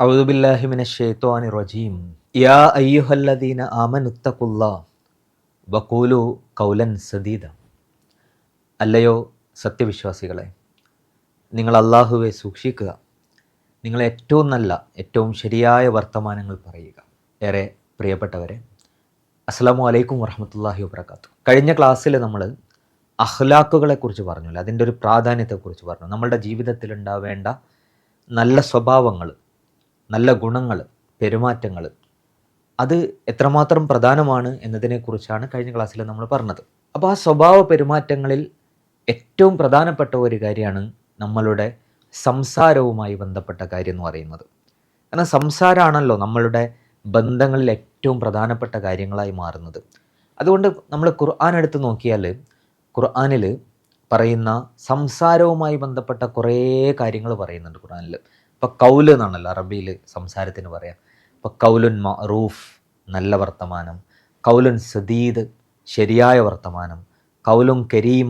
അഊദു ബില്ലാഹി മിനശ് ശൈത്വാനിർ റജീം. യാ അയ്യുഹല്ലദീന ആമനുത്തഖുല്ലാഹ് വഖൂലു ഖൗലൻ സദീദ. അല്ലയോ സത്യവിശ്വാസികളെ, നിങ്ങൾ അല്ലാഹുവെ സൂക്ഷിക്കുക, നിങ്ങൾ ഏറ്റവും നല്ല ഏറ്റവും ശരിയായ വർത്തമാനങ്ങൾ പറയുക. ഏറെ പ്രിയപ്പെട്ടവരെ, അസ്സലാമു അലൈക്കും വറഹ്മത്തുള്ളാഹി വബറകാതുഹു. കഴിഞ്ഞ ക്ലാസ്സിൽ നമ്മൾ അഖ്ലാഖുകളെക്കുറിച്ച് പറഞ്ഞല്ലോ, അതിൻ്റെ ഒരു പ്രാധാന്യത്തെക്കുറിച്ച് പറഞ്ഞു. നമ്മളുടെ ജീവിതത്തിൽ ഉണ്ടാവേണ്ട നല്ല സ്വഭാവങ്ങൾ, നല്ല ഗുണങ്ങൾ, പെരുമാറ്റങ്ങൾ, അത് എത്രമാത്രം പ്രധാനമാണ് എന്നതിനെക്കുറിച്ചാണ് കഴിഞ്ഞ ക്ലാസ്സിൽ നമ്മൾ പറഞ്ഞത്. അപ്പോൾ ആ സ്വഭാവ പെരുമാറ്റങ്ങളിൽ ഏറ്റവും പ്രധാനപ്പെട്ട ഒരു കാര്യമാണ് നമ്മളുടെ സംസാരവുമായി ബന്ധപ്പെട്ട കാര്യം എന്ന് പറയുന്നത്. കാരണം സംസാരമാണല്ലോ നമ്മളുടെ ബന്ധങ്ങളിൽ ഏറ്റവും പ്രധാനപ്പെട്ട കാര്യങ്ങളായി മാറുന്നത്. അതുകൊണ്ട് നമ്മൾ ഖുർആൻ എടുത്ത് നോക്കിയാൽ ഖുർആനിൽ പറയുന്ന സംസാരവുമായി ബന്ധപ്പെട്ട കുറേ കാര്യങ്ങൾ പറയുന്നുണ്ട് ഖുർആനിൽ. ഇപ്പോൾ കൗല് എന്നാണല്ലോ അറബിയിൽ സംസാരത്തിന് പറയാം. ഇപ്പോൾ കൗലുൻ മഅറൂഫ് നല്ല വർത്തമാനം, കൗലുൻ സദീദ് ശരിയായ വർത്തമാനം, കൗലുൻ കരീം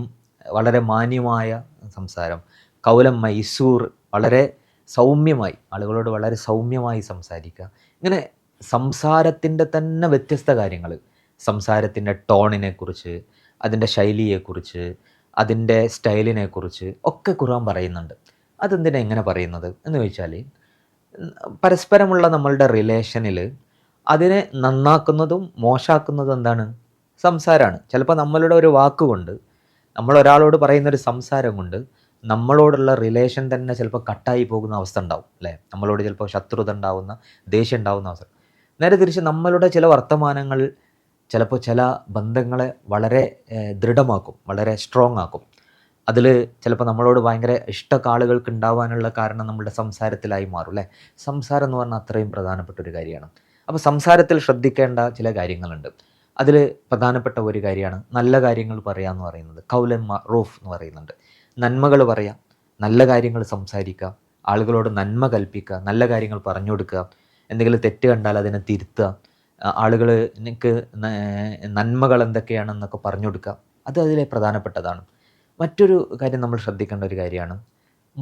വളരെ മാന്യമായ സംസാരം, കൗലം മൈസൂർ വളരെ സൗമ്യമായി ആളുകളോട് വളരെ സൗമ്യമായി സംസാരിക്കുക. ഇങ്ങനെ സംസാരത്തിൻ്റെ തന്നെ വ്യത്യസ്ത കാര്യങ്ങൾ, സംസാരത്തിൻ്റെ ടോണിനെക്കുറിച്ച്, അതിൻ്റെ ശൈലിയെക്കുറിച്ച്, അതിൻ്റെ സ്റ്റൈലിനെക്കുറിച്ച് ഒക്കെ ഖുർആൻ പറയുന്നുണ്ട്. അതെന്തിനാ എങ്ങനെ പറയുന്നത് എന്ന് ചോദിച്ചാൽ, പരസ്പരമുള്ള നമ്മളുടെ റിലേഷനിൽ അതിനെ നന്നാക്കുന്നതും മോശമാക്കുന്നതും എന്താണ്? സംസാരമാണ്. ചിലപ്പോൾ നമ്മളുടെ ഒരു വാക്കുകൊണ്ട്, നമ്മൾ ഒരാളോട് പറയുന്നൊരു സംസാരം കൊണ്ട് നമ്മളോടുള്ള റിലേഷൻ തന്നെ ചിലപ്പോൾ കട്ടായി പോകുന്ന അവസ്ഥ ഉണ്ടാവും അല്ലേ? നമ്മളോട് ചിലപ്പോൾ ശത്രുത ഉണ്ടാവുന്ന, ദേഷ്യം ഉണ്ടാവുന്ന അവസ്ഥ. നേരെ തിരിച്ച് നമ്മളുടെ ചില വർത്തമാനങ്ങൾ ചിലപ്പോൾ ചില ബന്ധങ്ങളെ വളരെ ദൃഢമാക്കും, വളരെ സ്ട്രോങ് ആക്കും. അതിൽ ചിലപ്പോൾ നമ്മളോട് ഭയങ്കര ഇഷ്ടമൊക്കെ ആളുകൾക്ക് ഉണ്ടാവാനുള്ള കാരണം നമ്മുടെ സംസാരത്തിലായി മാറും അല്ലേ? സംസാരം എന്ന് പറഞ്ഞാൽ അത്രയും പ്രധാനപ്പെട്ട ഒരു കാര്യമാണ്. അപ്പോൾ സംസാരത്തിൽ ശ്രദ്ധിക്കേണ്ട ചില കാര്യങ്ങളുണ്ട്. അതിൽ പ്രധാനപ്പെട്ട ഒരു കാര്യമാണ് നല്ല കാര്യങ്ങൾ പറയുക എന്ന് പറയുന്നത്. ഖൗലൻ മഅറൂഫ് എന്ന് പറയുന്നുണ്ട്. നന്മകൾ പറയുക, നല്ല കാര്യങ്ങൾ സംസാരിക്കുക, ആളുകളോട് നന്മ കൽപ്പിക്കുക, നല്ല കാര്യങ്ങൾ പറഞ്ഞു കൊടുക്കുക, എന്തെങ്കിലും തെറ്റ് കണ്ടാൽ അതിനെ തിരുത്തുക, ആളുകൾ എനിക്ക് നന്മകൾ എന്തൊക്കെയാണെന്നൊക്കെ പറഞ്ഞു കൊടുക്കുക. അത് അതിലെ പ്രധാനപ്പെട്ടതാണ്. മറ്റൊരു കാര്യം നമ്മൾ ശ്രദ്ധിക്കേണ്ട ഒരു കാര്യമാണ്,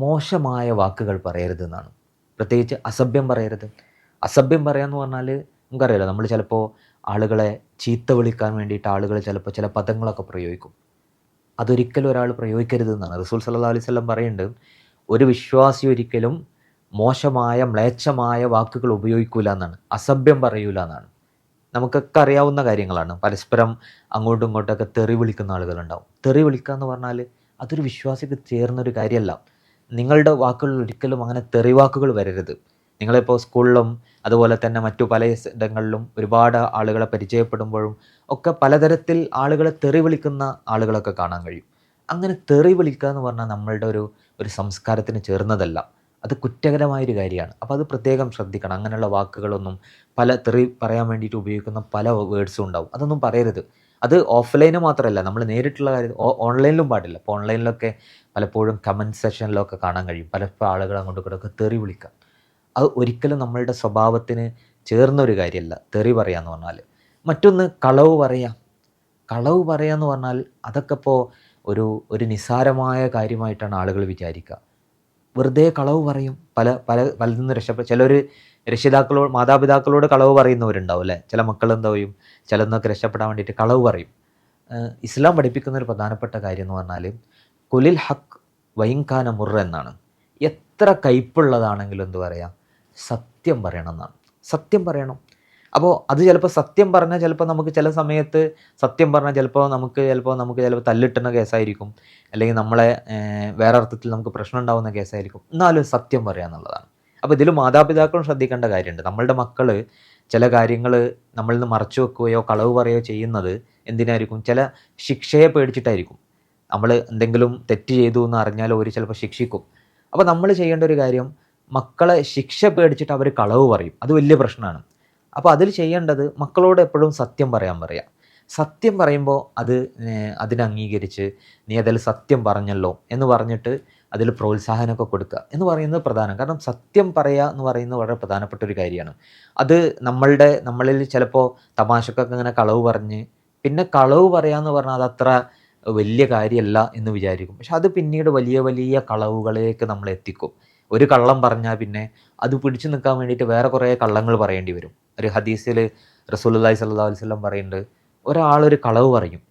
മോശമായ വാക്കുകൾ പറയരുത് എന്നാണ്. പ്രത്യേകിച്ച് അസഭ്യം പറയരുത്. അസഭ്യം പറയാന്ന് പറഞ്ഞാൽ നമുക്കറിയാലോ, നമ്മൾ ചിലപ്പോൾ ആളുകളെ ചീത്ത വിളിക്കാൻ വേണ്ടിയിട്ട് ആളുകൾ ചിലപ്പോൾ ചില പദങ്ങളൊക്കെ പ്രയോഗിക്കും. അതൊരിക്കലും ഒരാൾ പ്രയോഗിക്കരുത് എന്നാണ് റസൂൽ സല്ലല്ലാഹു അലൈഹി വസല്ലം പറയുന്നുണ്ട്. ഒരു വിശ്വാസി ഒരിക്കലും മോശമായ മ്ലേച്ഛമായ വാക്കുകൾ ഉപയോഗിക്കൂല എന്നാണ്, അസഭ്യം പറയൂല എന്നാണ്. നമുക്കൊക്കെ അറിയാവുന്ന കാര്യങ്ങളാണ്. പരസ്പരം അങ്ങോട്ടും ഇങ്ങോട്ടൊക്കെ തെറി വിളിക്കുന്ന ആളുകളുണ്ടാവും. തെറി വിളിക്കുക എന്ന് പറഞ്ഞാൽ അതൊരു വിശ്വാസിക്ക് ചേർന്നൊരു കാര്യമല്ല. നിങ്ങളുടെ വാക്കുകളിൽ ഒരിക്കലും അങ്ങനെ തെറി വാക്കുകൾ വരരുത്. നിങ്ങളിപ്പോൾ സ്കൂളിലും അതുപോലെ തന്നെ മറ്റു പല ഇടങ്ങളിലും ഒരുപാട് ആളുകളെ പരിചയപ്പെടുമ്പോഴും ഒക്കെ പലതരത്തിൽ ആളുകളെ തെറി വിളിക്കുന്ന ആളുകളൊക്കെ കാണാൻ കഴിയും. അങ്ങനെ തെറി വിളിക്കുക എന്ന് പറഞ്ഞാൽ നമ്മളുടെ ഒരു സംസ്കാരത്തിന് ചേർന്നതല്ല. അത് കുറ്റകരമായൊരു കാര്യമാണ്. അപ്പോൾ അത് പ്രത്യേകം ശ്രദ്ധിക്കണം. അങ്ങനെയുള്ള വാക്കുകളൊന്നും, പല തെറി പറയാൻ വേണ്ടിയിട്ട് ഉപയോഗിക്കുന്ന പല വേർഡ്സും ഉണ്ടാവും. അതൊന്നും പറയരുത്. അത് ഓഫ്ലൈന് മാത്രമല്ല, നമ്മൾ നേരിട്ടുള്ള കാര്യം ഓൺലൈനിലും പാടില്ല. ഇപ്പോൾ ഓൺലൈനിലൊക്കെ പലപ്പോഴും കമൻറ്റ് സെക്ഷനിലൊക്കെ കാണാൻ കഴിയും പലപ്പോഴും ആളുകൾ അങ്ങോട്ടും ഇങ്ങോട്ടൊക്കെ തെറി വിളിക്കുക. അത് ഒരിക്കലും നമ്മളുടെ സ്വഭാവത്തിന് ചേർന്നൊരു കാര്യമല്ല തെറി പറയുക എന്ന് പറഞ്ഞാൽ. മറ്റൊന്ന് കളവ് പറയുക. കളവ് പറയുക എന്ന് പറഞ്ഞാൽ അതൊക്കെ ഇപ്പോൾ ഒരു നിസ്സാരമായ കാര്യമായിട്ടാണ് ആളുകൾ വിചാരിക്കുക. വെറുതെ കളവ് പറയും. പലതിൽ നിന്ന് ചിലർ രക്ഷിതാക്കളോട്, മാതാപിതാക്കളോട് കളവ് പറയുന്നവരുണ്ടാവും അല്ലേ? ചില മക്കൾ എന്താ ചെയ്യും, ചിലന്നൊക്കെ രക്ഷപ്പെടാൻ വേണ്ടിയിട്ട് കളവ് പറയും. ഇസ്ലാം പഠിപ്പിക്കുന്ന ഒരു പ്രധാനപ്പെട്ട കാര്യം എന്ന് പറഞ്ഞാൽ കുലിൽ ഹക്ക് വൈൻകാന മുറ എന്നാണ്. എത്ര കയ്പുള്ളതാണെങ്കിലും എന്തു പറയുക, സത്യം പറയണം എന്നാണ്. സത്യം പറയണം. അപ്പോൾ അത് ചിലപ്പോൾ സത്യം പറഞ്ഞാൽ ചിലപ്പോൾ നമുക്ക് ചില സമയത്ത് സത്യം പറഞ്ഞാൽ ചിലപ്പോൾ നമുക്ക് തല്ലിട്ടുന്ന കേസായിരിക്കും, അല്ലെങ്കിൽ നമ്മളെ വേറെ അർത്ഥത്തിൽ നമുക്ക് പ്രശ്നം ഉണ്ടാകുന്ന കേസായിരിക്കും. എന്നാലും സത്യം പറയുക എന്നുള്ളതാണ്. അപ്പോൾ ഇതിൽ മാതാപിതാക്കളും ശ്രദ്ധിക്കേണ്ട കാര്യമുണ്ട്. നമ്മളുടെ മക്കൾ ചില കാര്യങ്ങൾ നമ്മളിൽ നിന്ന് മറച്ചു വെക്കുകയോ കളവ് പറയുകയോ ചെയ്യുന്നത് എന്തിനായിരിക്കും? ചില ശിക്ഷയെ പേടിച്ചിട്ടായിരിക്കും. നമ്മൾ എന്തെങ്കിലും തെറ്റ് ചെയ്തു എന്ന് അറിഞ്ഞാൽ അവർ ചിലപ്പോൾ ശിക്ഷിക്കും. അപ്പോൾ നമ്മൾ ചെയ്യേണ്ട ഒരു കാര്യം, മക്കളെ ശിക്ഷ പേടിച്ചിട്ട് അവർ കളവ് പറയും. അത് വലിയ പ്രശ്നമാണ്. അപ്പോൾ അതിൽ ചെയ്യേണ്ടത് മക്കളോട് എപ്പോഴും സത്യം പറയാം. സത്യം പറയുമ്പോൾ അതിനെ അംഗീകരിച്ച് നീ അതിൽ സത്യം പറഞ്ഞല്ലോ എന്ന് പറഞ്ഞിട്ട് അതിൽ പ്രോത്സാഹനമൊക്കെ കൊടുക്കുക എന്ന് പറയുന്നത് പ്രധാനം. കാരണം സത്യം പറയുക എന്ന് പറയുന്നത് വളരെ പ്രധാനപ്പെട്ട ഒരു കാര്യമാണ്. അത് നമ്മളിൽ ചിലപ്പോൾ തമാശക്കൊക്കെ ഇങ്ങനെ കളവ് പറഞ്ഞ്, പിന്നെ കളവ് പറയാമെന്ന് പറഞ്ഞാൽ അതത്ര വലിയ കാര്യമല്ല എന്ന് വിചാരിക്കും. പക്ഷെ അത് പിന്നീട് വലിയ വലിയ കളവുകളിലേക്ക് നമ്മൾ എത്തിക്കും. ഒരു കള്ളം പറഞ്ഞാൽ പിന്നെ അത് പിടിച്ചു നിൽക്കാൻ വേണ്ടിയിട്ട് വേറെ കുറേ കള്ളങ്ങൾ പറയേണ്ടി വരും. ഒരു ഹദീസിൽ റസൂലുള്ളാഹി സ്വല്ലല്ലാഹു അലൈഹി വസല്ലം പറയുന്നുണ്ട്, ഒരാളൊരു കളവ് പറയും,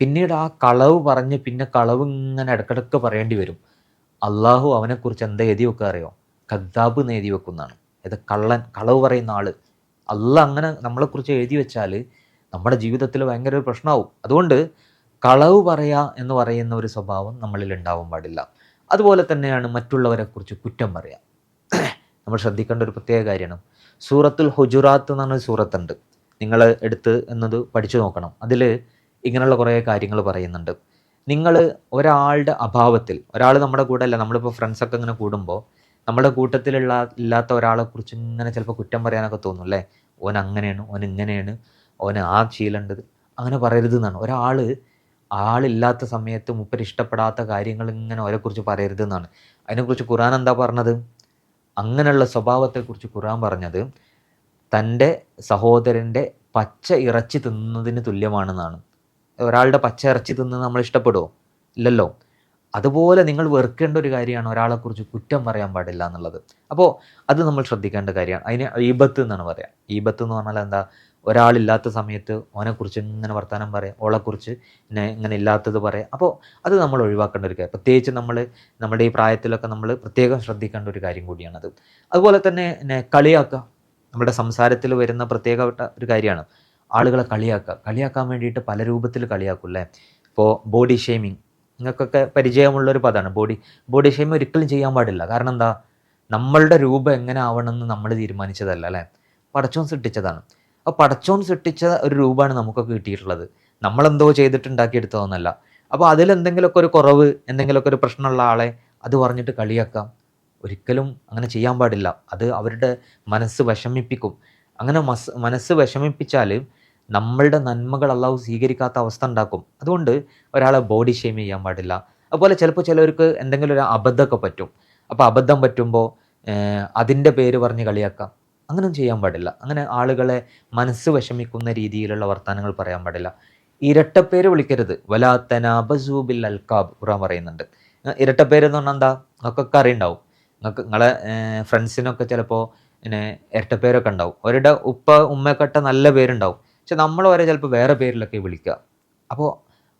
പിന്നീട് ആ കളവ് പറഞ്ഞ് പിന്നെ കളവ് ഇങ്ങനെ ഇടക്കിടക്ക് പറയേണ്ടി വരും. അള്ളാഹു അവനെക്കുറിച്ച് എന്താ എഴുതി വെക്കുക അറിയോ? കദ്ദാബ് എന്ന് എഴുതി വെക്കുന്നതാണ്. ഇത് കള്ളൻ, കളവ് പറയുന്ന ആള്. അള്ളാഹ് അങ്ങനെ നമ്മളെക്കുറിച്ച് എഴുതി വെച്ചാൽ നമ്മുടെ ജീവിതത്തിൽ ഭയങ്കര ഒരു പ്രശ്നമാവും. അതുകൊണ്ട് കളവ് പറയുക എന്ന് പറയുന്ന ഒരു സ്വഭാവം നമ്മളിൽ ഉണ്ടാവാൻ പാടില്ല. അതുപോലെ തന്നെയാണ് മറ്റുള്ളവരെക്കുറിച്ച് കുറ്റം പറയുക. നമ്മൾ ശ്രദ്ധിക്കേണ്ട ഒരു പ്രത്യേക കാര്യമാണ്. സൂറത്തുൽ ഹുജുറാത്ത് എന്ന് പറഞ്ഞൊരു സൂറത്തുണ്ട്, നിങ്ങൾ എടുത്ത് എന്നത് പഠിച്ചു നോക്കണം. അതിൽ ഇങ്ങനെയുള്ള കുറേ കാര്യങ്ങൾ പറയുന്നുണ്ട്. നിങ്ങൾ ഒരാളുടെ അഭാവത്തിൽ, ഒരാൾ നമ്മുടെ കൂടെ അല്ല, നമ്മളിപ്പോൾ ഫ്രണ്ട്സൊക്കെ ഇങ്ങനെ കൂടുമ്പോൾ നമ്മുടെ ഇല്ലാത്ത ഒരാളെക്കുറിച്ച് ഇങ്ങനെ ചിലപ്പോൾ കുറ്റം പറയാനൊക്കെ തോന്നും അല്ലേ. ഓൻ അങ്ങനെയാണ്, ഓൻ ഇങ്ങനെയാണ്, ഓന് ആ ശീലമുണ്ട്, അങ്ങനെ പറയരുത് എന്നാണ്. ആളില്ലാത്ത സമയത്ത് മൂപ്പര് ഇഷ്ടപ്പെടാത്ത കാര്യങ്ങൾ ഇങ്ങനെ ഓരെക്കുറിച്ച് പറയരുത് എന്നാണ്. അതിനെക്കുറിച്ച് ഖുർആൻ എന്താ പറഞ്ഞത്? അങ്ങനെയുള്ള സ്വഭാവത്തെക്കുറിച്ച് ഖുർആൻ പറഞ്ഞത് തൻ്റെ സഹോദരൻ്റെ പച്ച ഇറച്ചി തിന്നുന്നതിന് തുല്യമാണെന്നാണ്. ഒരാളുടെ പച്ച ഇറച്ചി തിന്ന് നമ്മൾ ഇഷ്ടപ്പെടുമോ? ഇല്ലല്ലോ. അതുപോലെ നിങ്ങൾ വെറുക്കേണ്ട ഒരു കാര്യമാണ് ഒരാളെക്കുറിച്ച് കുറ്റം പറയാൻ പാടില്ല എന്നുള്ളത്. അപ്പോൾ അത് നമ്മൾ ശ്രദ്ധിക്കേണ്ട കാര്യമാണ്. അതിന് ഈബത്ത് എന്നാണ് പറയുക. ഈബത്ത് എന്ന് പറഞ്ഞാൽ എന്താ? ഒരാളില്ലാത്ത സമയത്ത് ഓനെക്കുറിച്ച് ഇങ്ങനെ വർത്തമാനം പറയാം, ഓളെക്കുറിച്ച് ഇങ്ങനെ ഇല്ലാത്തത് പറയാം. അപ്പോൾ അത് നമ്മൾ ഒഴിവാക്കേണ്ട ഒരു കാര്യം. പ്രത്യേകിച്ച് നമ്മുടെ ഈ പ്രായത്തിലൊക്കെ നമ്മൾ പ്രത്യേകം ശ്രദ്ധിക്കേണ്ട ഒരു കാര്യം കൂടിയാണത്. അതുപോലെ തന്നെ കളിയാക്കുക നമ്മുടെ സംസാരത്തിൽ വരുന്ന പ്രത്യേകപ്പെട്ട ഒരു കാര്യമാണ്. ആളുകളെ കളിയാക്കാൻ വേണ്ടിയിട്ട് പല രൂപത്തിൽ കളിയാക്കും അല്ലേ. ഇപ്പോൾ ബോഡി ഷെയ്മിങ്, നിങ്ങൾക്കൊക്കെ പരിചയമുള്ളൊരു പദമാണ്. ബോഡി ഷെയ്മിങ് ഒരിക്കലും ചെയ്യാൻ പാടില്ല. കാരണം എന്താ? നമ്മളുടെ രൂപം എങ്ങനെ ആവണമെന്ന് നമ്മൾ തീരുമാനിച്ചതല്ല അല്ലേ, പടച്ചോൻ സൃഷ്ടിച്ചതാണ്. അപ്പോൾ പടച്ചോൻ സൃഷ്ടിച്ച ഒരു രൂപമാണ് നമുക്കൊക്കെ കിട്ടിയിട്ടുള്ളത്. നമ്മളെന്തോ ചെയ്തിട്ടുണ്ടാക്കിയെടുത്തതൊന്നല്ല. അപ്പോൾ അതിലെന്തെങ്കിലുമൊക്കെ ഒരു കുറവ്, എന്തെങ്കിലുമൊക്കെ ഒരു പ്രശ്നമുള്ള ആളെ അത് പറഞ്ഞിട്ട് കളിയാക്കാം. ഒരിക്കലും അങ്ങനെ ചെയ്യാൻ പാടില്ല. അത് അവരുടെ മനസ്സ് വിഷമിപ്പിക്കും. അങ്ങനെ മനസ്സ് വിഷമിപ്പിച്ചാൽ നമ്മളുടെ നന്മകൾ അള്ളാഹു സ്വീകരിക്കാത്ത അവസ്ഥ ഉണ്ടാക്കും. അതുകൊണ്ട് ഒരാളെ ബോഡി ഷെയിം ചെയ്യാൻ പാടില്ല. അതുപോലെ ചിലപ്പോൾ ചിലർക്ക് എന്തെങ്കിലും ഒരു അബദ്ധമൊക്കെ പറ്റും. അപ്പോൾ അബദ്ധം പറ്റുമ്പോൾ അതിൻ്റെ പേര് പറഞ്ഞ് കളിയാക്കാം. അങ്ങനെയൊന്നും ചെയ്യാൻ പാടില്ല. അങ്ങനെ ആളുകളെ മനസ്സ് വിഷമിക്കുന്ന രീതിയിലുള്ള വർത്തമാനങ്ങൾ പറയാൻ പാടില്ല. ഇരട്ടപ്പേര് വിളിക്കരുത്. വലാ തനാബസൂ ബിൽ അൽഖാബ് ഖുർആൻ പറയുന്നുണ്ട്. ഇരട്ടപ്പേര് എന്ന് പറഞ്ഞാൽ എന്താ? നിങ്ങൾക്കൊക്കെ അറിയുണ്ടാവും. നിങ്ങളെ ഫ്രണ്ട്സിനൊക്കെ ചിലപ്പോൾ പിന്നെ ഇരട്ടപ്പേരൊക്കെ ഉണ്ടാവും. അവരുടെ ഉമ്മയൊക്കെ നല്ല പേരുണ്ടാവും. പക്ഷെ നമ്മൾ വരെ ചിലപ്പോൾ വേറെ പേരിലൊക്കെ വിളിക്കുക. അപ്പോൾ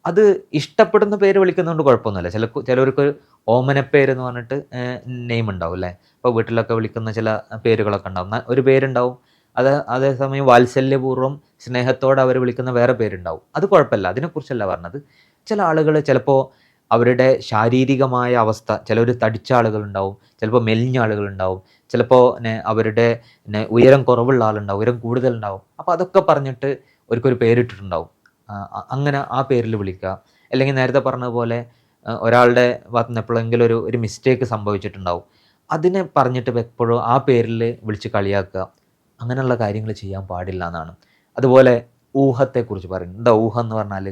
അത് ഇഷ്ടപ്പെടുന്ന പേര് വിളിക്കുന്നതുകൊണ്ട് കുഴപ്പമൊന്നുമില്ല. ചിലവർക്ക് ഓമനപ്പേര് എന്ന് പറഞ്ഞിട്ട് നെയിം ഉണ്ടാവും അല്ലേ. ഇപ്പോൾ വീട്ടിലൊക്കെ വിളിക്കുന്ന ചില പേരുകളൊക്കെ ഉണ്ടാവും. ഒരു പേരുണ്ടാവും. അതേസമയം വാത്സല്യപൂർവ്വം സ്നേഹത്തോടെ അവർ വിളിക്കുന്ന വേറെ പേരുണ്ടാവും. അത് കുഴപ്പമില്ല, അതിനെക്കുറിച്ചല്ല പറഞ്ഞത്. ചില ആളുകൾ ചിലപ്പോൾ അവരുടെ ശാരീരികമായ അവസ്ഥ, ചിലർ തടിച്ച ആളുകളുണ്ടാവും, ചിലപ്പോൾ മെലിഞ്ഞ ആളുകളുണ്ടാവും, ചിലപ്പോൾ അവരുടെ ഉയരം കുറവുള്ള ആളുണ്ടാവും, ഉയരം കൂടുതലുണ്ടാവും. അപ്പോൾ അതൊക്കെ പറഞ്ഞിട്ട് അവർക്കൊരു പേരിട്ടിട്ടുണ്ടാവും. അങ്ങനെ ആ പേരിൽ വിളിക്കുക. അല്ലെങ്കിൽ നേരത്തെ പറഞ്ഞതുപോലെ ഒരാളുടെ ഭാഗത്ത് നിന്ന് എപ്പോഴെങ്കിലും ഒരു മിസ്റ്റേക്ക് സംഭവിച്ചിട്ടുണ്ടാവും, അതിനെ പറഞ്ഞിട്ട് എപ്പോഴും ആ പേരിൽ വിളിച്ച് കളിയാക്കുക. അങ്ങനെയുള്ള കാര്യങ്ങൾ ചെയ്യാൻ പാടില്ല എന്നാണ്. അതുപോലെ ഊഹത്തെക്കുറിച്ച് പറയുന്നത്. എന്താ ഊഹം എന്ന് പറഞ്ഞാൽ?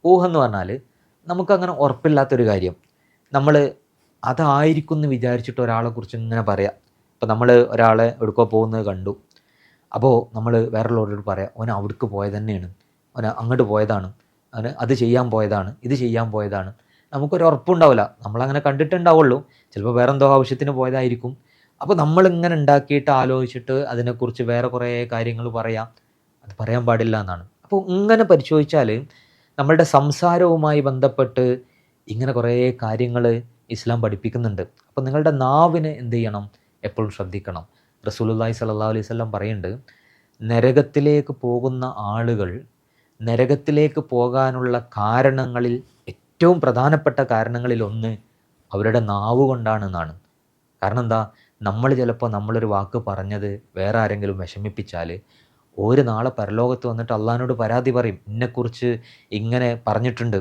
ഊഹം എന്ന് പറഞ്ഞാൽ നമുക്കങ്ങനെ ഉറപ്പില്ലാത്തൊരു കാര്യം നമ്മൾ അതായിരിക്കും എന്ന് വിചാരിച്ചിട്ട് ഒരാളെക്കുറിച്ച് ഇങ്ങനെ പറയാം. ഇപ്പോൾ നമ്മൾ ഒരാളെ എവിടേക്കോ പോകുന്നത് കണ്ടു. അപ്പോൾ നമ്മൾ വേറെയുള്ളവരോട് പറയാം, ഓൻ അവിടേക്ക് പോയത് തന്നെയാണ്, ഓൻ അങ്ങോട്ട് പോയതാണ്, അവന് അത് ചെയ്യാൻ പോയതാണ്, ഇത് ചെയ്യാൻ പോയതാണ്. നമുക്കൊരു ഉറപ്പുണ്ടാവില്ല. നമ്മളങ്ങനെ കണ്ടിട്ടുണ്ടാവുള്ളൂ. ചിലപ്പോൾ വേറെ എന്തോ ആവശ്യത്തിന് പോയതായിരിക്കും. അപ്പോൾ നമ്മളിങ്ങനെ ഉണ്ടാക്കിയിട്ട് ആലോചിച്ചിട്ട് അതിനെക്കുറിച്ച് വേറെ കുറേ കാര്യങ്ങൾ പറയാം. അത് പറയാൻ പാടില്ല എന്നാണ്. അപ്പോൾ ഇങ്ങനെ പരിശോധിച്ചാൽ നമ്മളുടെ സംസാരവുമായി ബന്ധപ്പെട്ട് ഇങ്ങനെ കുറേ കാര്യങ്ങൾ ഇസ്ലാം പഠിപ്പിക്കുന്നുണ്ട്. അപ്പോൾ നിങ്ങളുടെ നാവിനെ എന്ത് ചെയ്യണം? എപ്പോഴും ശ്രദ്ധിക്കണം. റസൂലുള്ളാഹി സ്വല്ലല്ലാഹു അലൈഹി വസല്ലം പറയുന്നുണ്ട്, നരകത്തിലേക്ക് പോകുന്ന ആളുകൾ നരകത്തിലേക്ക് പോകാനുള്ള കാരണങ്ങളിൽ ഏറ്റവും പ്രധാനപ്പെട്ട കാരണങ്ങളിൽ ഒന്ന് അവരുടെ നാവ് കൊണ്ടാണെന്നാണ്. കാരണം എന്താ? നമ്മൾ ചിലപ്പോൾ നമ്മളൊരു വാക്ക് പറഞ്ഞത് വേറെ ആരെങ്കിലും വിഷമിപ്പിച്ചാൽ ഒരു നാളെ പരലോകത്ത് വന്നിട്ട് അള്ളാഹിനോട് പരാതി പറയും, എന്നെക്കുറിച്ച് ഇങ്ങനെ പറഞ്ഞിട്ടുണ്ട്,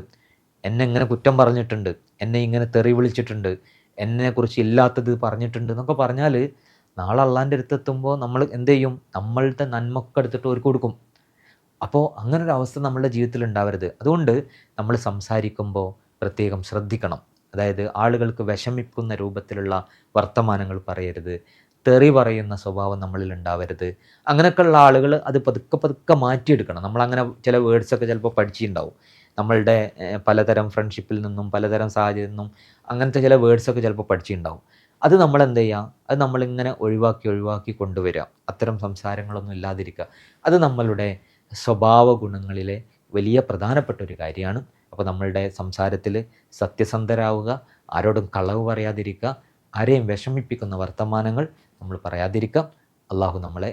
എന്നെ ഇങ്ങനെ കുറ്റം പറഞ്ഞിട്ടുണ്ട്, എന്നെ ഇങ്ങനെ തെറി വിളിച്ചിട്ടുണ്ട്, എന്നെക്കുറിച്ച് ഇല്ലാത്തത് പറഞ്ഞിട്ടുണ്ട് എന്നൊക്കെ പറഞ്ഞാൽ നാളെ അള്ളാഹിൻ്റെ അടുത്തെത്തുമ്പോൾ നമ്മൾ എന്ത് ചെയ്യും? നമ്മളുടെ നന്മൊക്കെ എടുത്തിട്ട് അവർക്ക് കൊടുക്കും. അപ്പോൾ അങ്ങനൊരു അവസ്ഥ നമ്മളുടെ ജീവിതത്തിൽ ഉണ്ടാവരുത്. അതുകൊണ്ട് നമ്മൾ സംസാരിക്കുമ്പോൾ പ്രത്യേകം ശ്രദ്ധിക്കണം. അതായത് ആളുകൾക്ക് വിഷമിക്കുന്ന രൂപത്തിലുള്ള വർത്തമാനങ്ങൾ പറയരുത്, തെറി പറയുന്ന സ്വഭാവം നമ്മളിൽ ഉണ്ടാവരുത്. അങ്ങനെയൊക്കെയുള്ള ആളുകൾ അത് പതുക്കെ മാറ്റിയെടുക്കണം. നമ്മളങ്ങനെ ചില വേർഡ്സൊക്കെ ചിലപ്പോൾ പഠിച്ചിട്ടുണ്ടാവും. നമ്മളുടെ പലതരം ഫ്രണ്ട്ഷിപ്പിൽ നിന്നും പലതരം സാഹചര്യത്തിൽ നിന്നും അങ്ങനത്തെ ചില വേർഡ്സൊക്കെ ചിലപ്പോൾ പഠിച്ചിട്ടുണ്ടാവും. അത് നമ്മൾ എന്ത് ചെയ്യുക, അത് നമ്മളിങ്ങനെ ഒഴിവാക്കി കൊണ്ടുവരിക. അത്തരം സംസാരങ്ങളൊന്നും ഇല്ലാതിരിക്കുക. അത് നമ്മളുടെ സ്വഭാവ ഗുണങ്ങളിലെ വലിയ പ്രധാനപ്പെട്ട ഒരു കാര്യമാണ്. അപ്പോൾ നമ്മളുടെ സംസാരത്തിൽ സത്യസന്ധരാവുക, ആരോടും കളവ് പറയാതിരിക്കുക, ആരെയും വിഷമിപ്പിക്കുന്ന വർത്തമാനങ്ങൾ നമ്മൾ പറയാതിരിക്കുക. അള്ളാഹു നമ്മളെ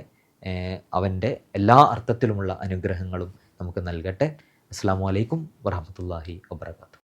അവൻ്റെ എല്ലാ അർത്ഥത്തിലുമുള്ള അനുഗ്രഹങ്ങളും നമുക്ക് നൽകട്ടെ. അസ്സലാമു അലൈക്കും വറഹ്മത്തുള്ളാഹി വബറകാതുഹു.